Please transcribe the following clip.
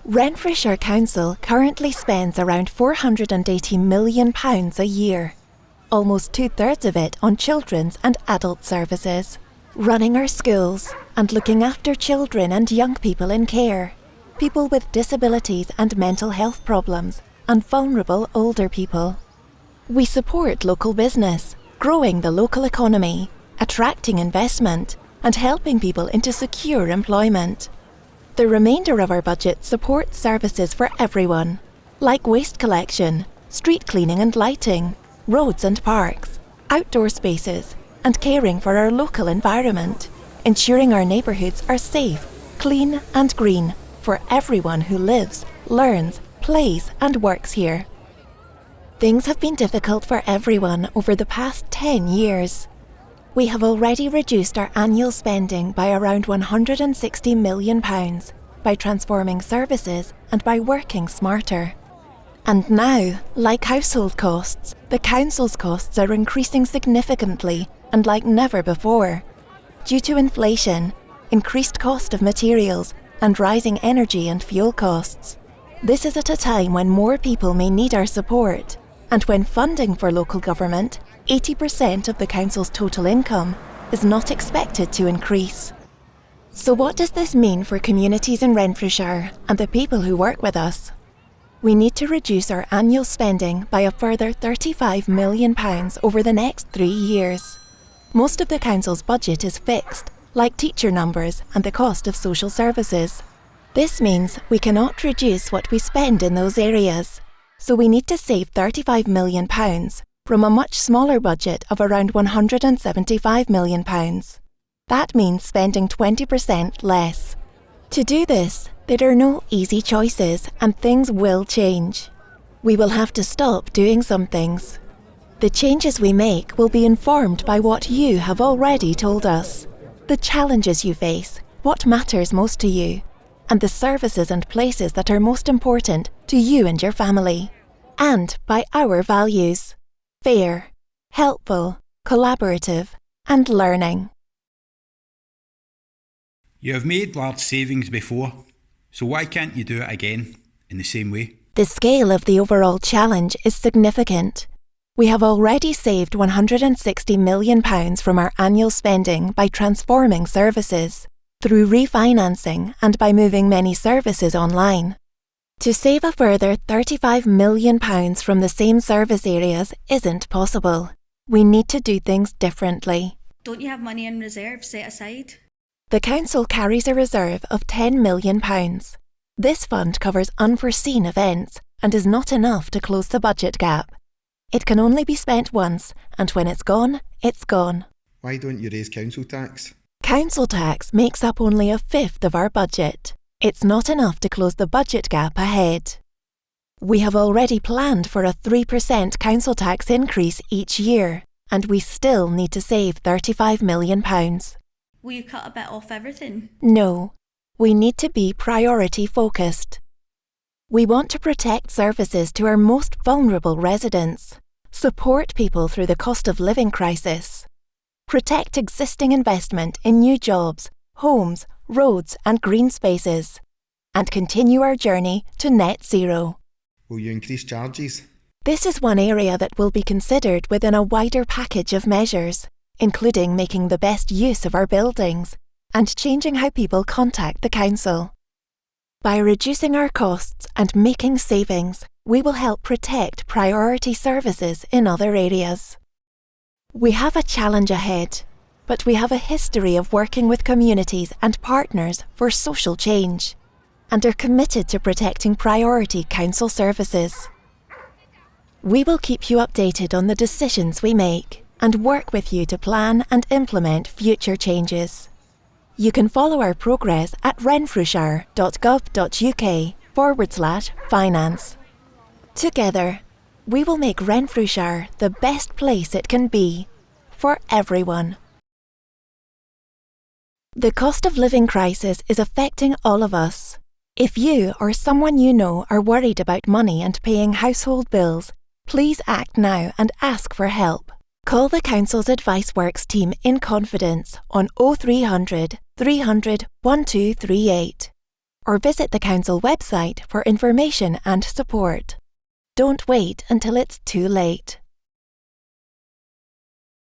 Renfrewshire Council currently spends around £480 million a year, almost 2/3 of it on children's and adult services, running our schools and looking after children and young people in care, people with disabilities and mental health problems, and vulnerable older people. We support local business, growing the local economy, attracting investment, and helping people into secure employment. The remainder of our budget supports services for everyone, like waste collection, street cleaning and lighting, roads and parks, outdoor spaces, and caring for our local environment, ensuring our neighbourhoods are safe, clean and green for everyone who lives, learns, plays and works here. Things have been difficult for everyone over the past 10 years. We have already reduced our annual spending by around £160 million by transforming services and by working smarter. And now, like household costs, the council's costs are increasing significantly and like never before. Due to inflation, increased cost of materials, and rising energy and fuel costs. This is at a time when more people may need our support, and when funding for local government, 80% of the council's total income, is not expected to increase. So what does this mean for communities in Renfrewshire and the people who work with us? We need to reduce our annual spending by a further £35 million over the next 3 years. Most of the council's budget is fixed, like teacher numbers and the cost of social services. This means we cannot reduce what we spend in those areas, so we need to save £35 million from a much smaller budget of around £175 million. That means spending 20% less. To do this, there are no easy choices and things will change. We will have to stop doing some things. The changes we make will be informed by what you have already told us, the challenges you face, what matters most to you, and the services and places that are most important to you and your family, and by our values: fair, helpful, collaborative, and learning. You have made large savings before, so why can't you do it again in the same way? The scale of the overall challenge is significant. We have already saved £160 million from our annual spending by transforming services, through refinancing and by moving many services online. To save a further £35 million from the same service areas isn't possible. We need to do things differently. Don't you have money in reserve set aside? The council carries a reserve of £10 million. This fund covers unforeseen events and is not enough to close the budget gap. It can only be spent once, and when it's gone, it's gone. Why don't you raise council tax? Council tax makes up only a fifth of our budget. It's not enough to close the budget gap ahead. We have already planned for a 3% council tax increase each year, and we still need to save £35 million. Will you cut a bit off everything? No. We need to be priority focused. We want to protect services to our most vulnerable residents, support people through the cost of living crisis, protect existing investment in new jobs, homes, roads and green spaces, and continue our journey to net zero. Will you increase charges? This is one area that will be considered within a wider package of measures, including making the best use of our buildings and changing how people contact the council. By reducing our costs and making savings, we will help protect priority services in other areas. We have a challenge ahead, but we have a history of working with communities and partners for social change, and are committed to protecting priority council services. We will keep you updated on the decisions we make and work with you to plan and implement future changes. You can follow our progress at renfrewshire.gov.uk/finance. Together, we will make Renfrewshire the best place it can be for everyone. The cost of living crisis is affecting all of us. If you or someone you know are worried about money and paying household bills, please act now and ask for help. Call the Council's Advice Works team in confidence on 0300 300 1238 or visit the Council website for information and support. Don't wait until it's too late.